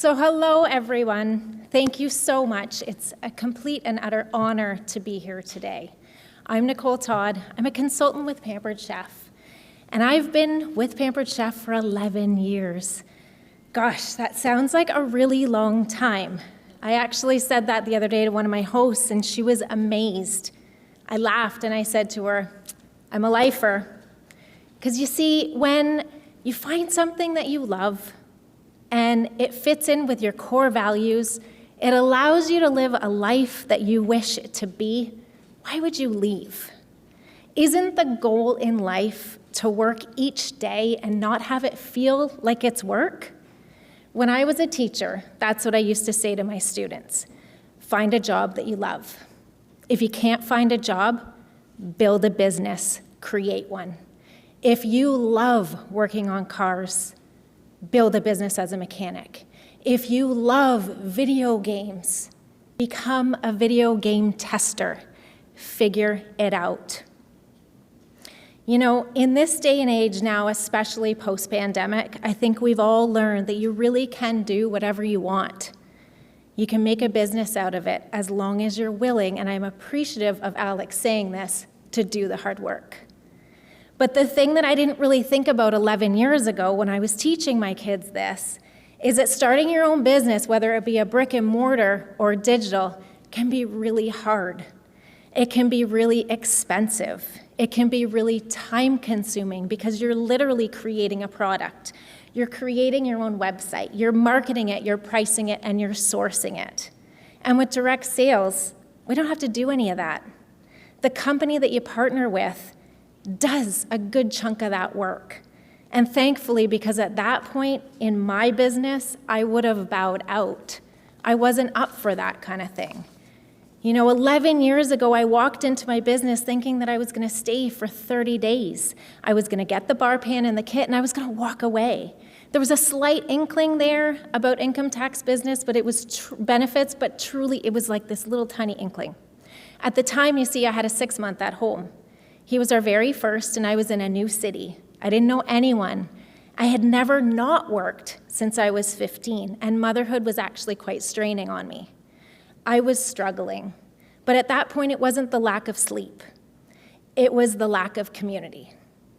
So hello, everyone. Thank you so much. It's a complete and utter honor to be here today. I'm Nicole Todd. I'm a consultant with Pampered Chef, and I've been with Pampered Chef for 11 years. Gosh, that sounds like a really long time. I actually said that the other day to one of my hosts, and she was amazed. I laughed and I said to her, I'm a lifer. Because you see, when you find something that you love, and it fits in with your core values, it allows you to live a life that you wish it to be, why would you leave? Isn't the goal in life to work each day and not have it feel like it's work? When I was a teacher, that's what I used to say to my students. Find a job that you love. If you can't find a job, build a business, create one. If you love working on cars, build a business as a mechanic. If you love video games, become a video game tester. Figure it out. You know, in this day and age now, especially post-pandemic, I think we've all learned that you really can do whatever you want. You can make a business out of it as long as you're willing, and I'm appreciative of Alex saying this, to do the hard work. But the thing that I didn't really think about 11 years ago when I was teaching my kids this is that starting your own business, whether it be a brick and mortar or digital, can be really hard. It can be really expensive. It can be really time consuming because you're literally creating a product. You're creating your own website. You're marketing it, you're pricing it, and you're sourcing it. And with direct sales, we don't have to do any of that. The company that you partner with does a good chunk of that work. And thankfully, because at that point in my business, I would have bowed out. I wasn't up for that kind of thing. You know, 11 years ago, I walked into my business thinking that I was going to stay for 30 days. I was going to get the bar pan and the kit, and I was going to walk away. There was a slight inkling there about income tax business, but it was benefits, but truly it was like this little tiny inkling. At the time, you see, I had a 6-month at home. He was our very first, and I was in a new city. I didn't know anyone. I had never not worked since I was 15, and motherhood was actually quite straining on me. I was struggling, but at that point, it wasn't the lack of sleep. It was the lack of community.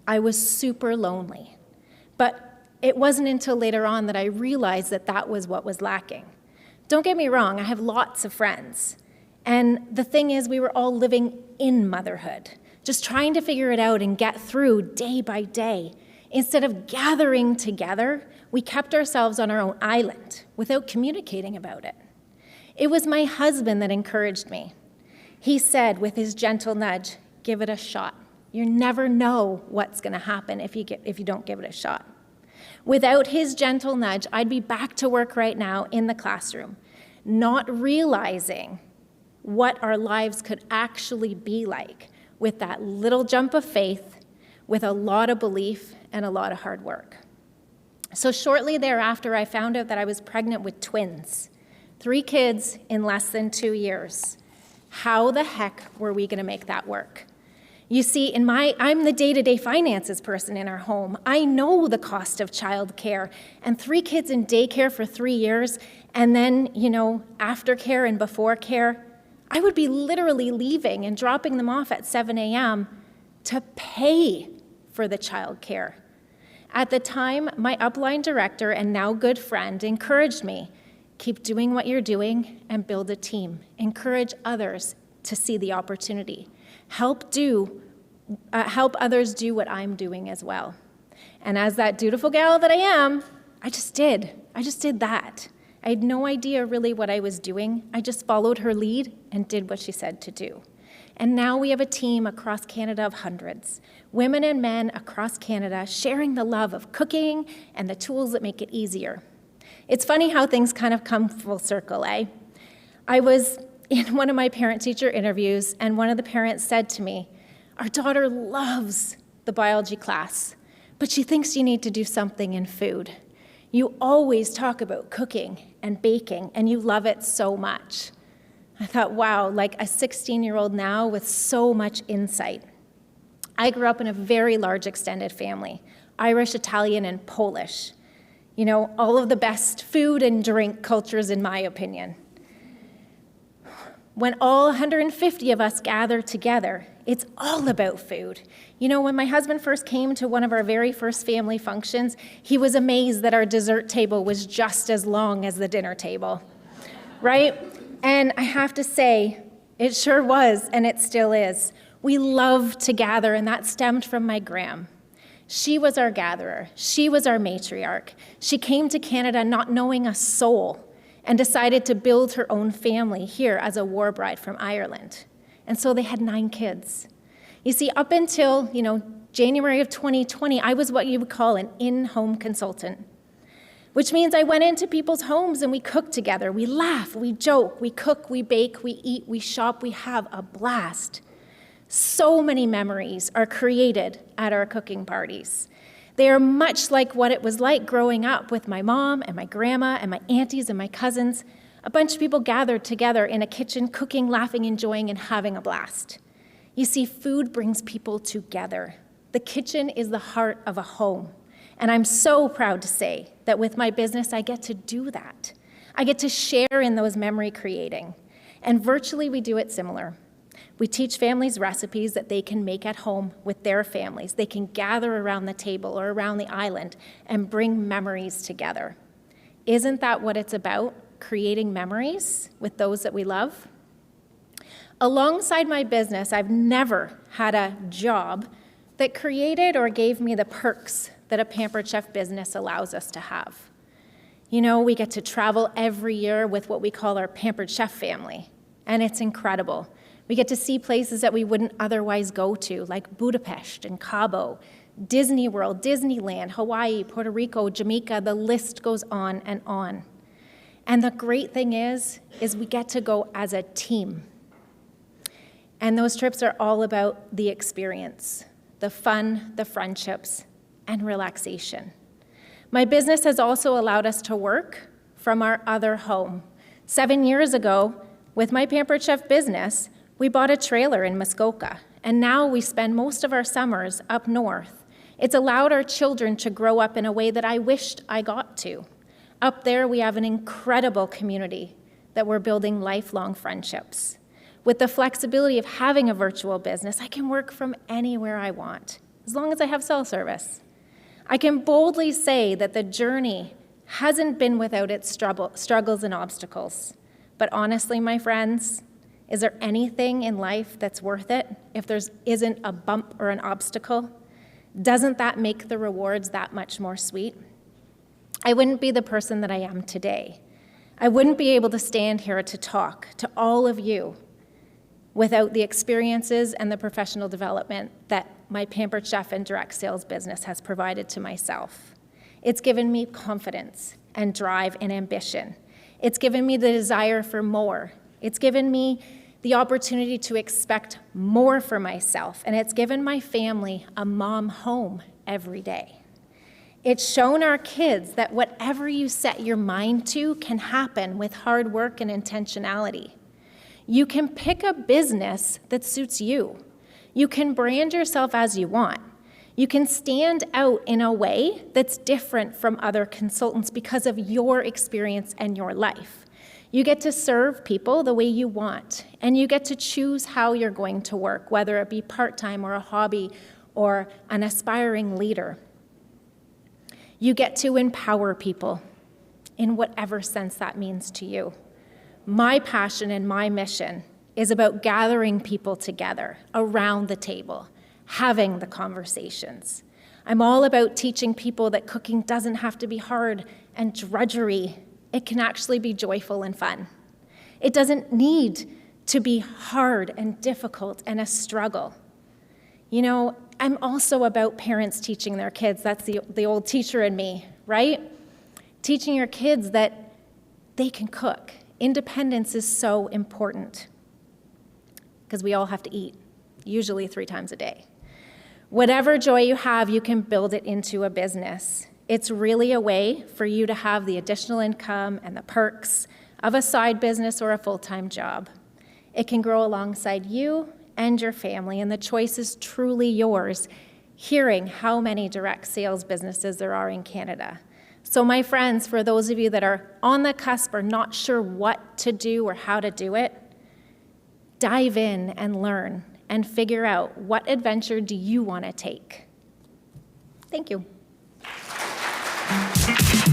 I was super lonely, but it wasn't until later on that I realized that that was what was lacking. Don't get me wrong, I have lots of friends, and the thing is, we were all living in motherhood, just trying to figure it out and get through day by day. Instead of gathering together, we kept ourselves on our own island without communicating about it. It was my husband that encouraged me. He said with his gentle nudge, give it a shot. You never know what's gonna happen if you don't give it a shot. Without his gentle nudge, I'd be back to work right now in the classroom, not realizing what our lives could actually be like with that little jump of faith, with a lot of belief and a lot of hard work. So shortly thereafter, I found out that I was pregnant with twins, 3 kids in less than 2 years. How the heck were we gonna make that work? You see, I'm the day-to-day finances person in our home. I know the cost of childcare, and 3 kids in daycare for 3 years, and then, you know, aftercare and before care, I would be literally leaving and dropping them off at 7 a.m. to pay for the childcare. At the time, my upline director and now good friend encouraged me, keep doing what you're doing and build a team. Encourage others to see the opportunity. Help others do what I'm doing as well. And as that dutiful gal that I am, I just did that. I had no idea really what I was doing. I just followed her lead and did what she said to do. And now we have a team across Canada of hundreds, women and men across Canada sharing the love of cooking and the tools that make it easier. It's funny how things kind of come full circle, eh? I was in one of my parent-teacher interviews, and one of the parents said to me, our daughter loves the biology class, but she thinks you need to do something in food. You always talk about cooking and baking, and you love it so much. I thought, wow, like a 16-year-old now with so much insight. I grew up in a very large extended family, Irish, Italian, and Polish. You know, all of the best food and drink cultures, in my opinion. When all 150 of us gather together, it's all about food. You know, when my husband first came to one of our very first family functions, he was amazed that our dessert table was just as long as the dinner table, right? And I have to say, it sure was, and it still is. We love to gather, and that stemmed from my gram. She was our gatherer. She was our matriarch. She came to Canada not knowing a soul and decided to build her own family here as a war bride from Ireland. And so they had 9 kids. You see, up until, January of 2020, I was what you would call an in-home consultant, which means I went into people's homes and we cooked together. We laugh, we joke, we cook, we bake, we eat, we shop, we have a blast. So many memories are created at our cooking parties. They are much like what it was like growing up with my mom and my grandma and my aunties and my cousins. A bunch of people gathered together in a kitchen, cooking, laughing, enjoying, and having a blast. You see, food brings people together. The kitchen is the heart of a home. And I'm so proud to say that with my business, I get to do that. I get to share in those memory creating. And virtually, we do it similar. We teach families recipes that they can make at home with their families. They can gather around the table or around the island and bring memories together. Isn't that what it's about? Creating memories with those that we love? Alongside my business, I've never had a job that created or gave me the perks that a Pampered Chef business allows us to have. We get to travel every year with what we call our Pampered Chef family, and it's incredible. We get to see places that we wouldn't otherwise go to, like Budapest and Cabo, Disney World, Disneyland, Hawaii, Puerto Rico, Jamaica, the list goes on and on. And the great thing is we get to go as a team. And those trips are all about the experience, the fun, the friendships, and relaxation. My business has also allowed us to work from our other home. 7 years ago, with my Pampered Chef business, we bought a trailer in Muskoka, and now we spend most of our summers up north. It's allowed our children to grow up in a way that I wished I got to. Up there, we have an incredible community that we're building lifelong friendships. With the flexibility of having a virtual business, I can work from anywhere I want, as long as I have cell service. I can boldly say that the journey hasn't been without its struggles and obstacles. But honestly, my friends, is there anything in life that's worth it if there isn't a bump or an obstacle? Doesn't that make the rewards that much more sweet? I wouldn't be the person that I am today. I wouldn't be able to stand here to talk to all of you without the experiences and the professional development that my Pampered Chef and direct sales business has provided to myself. It's given me confidence and drive and ambition. It's given me the desire for more. It's given me the opportunity to expect more for myself, and it's given my family a mom home every day. It's shown our kids that whatever you set your mind to can happen with hard work and intentionality. You can pick a business that suits you. You can brand yourself as you want. You can stand out in a way that's different from other consultants because of your experience and your life. You get to serve people the way you want, and you get to choose how you're going to work, whether it be part-time or a hobby or an aspiring leader. You get to empower people in whatever sense that means to you. My passion and my mission is about gathering people together around the table, having the conversations. I'm all about teaching people that cooking doesn't have to be hard and drudgery. It can actually be joyful and fun. It doesn't need to be hard and difficult and a struggle. I'm also about parents teaching their kids. That's the old teacher in me, right? Teaching your kids that they can cook. Independence is so important because we all have to eat, usually 3 times a day. Whatever joy you have, you can build it into a business. It's really a way for you to have the additional income and the perks of a side business or a full-time job. It can grow alongside you and your family, and the choice is truly yours, hearing how many direct sales businesses there are in Canada. So my friends, for those of you that are on the cusp or not sure what to do or how to do it, dive in and learn and figure out what adventure do you want to take. Thank you.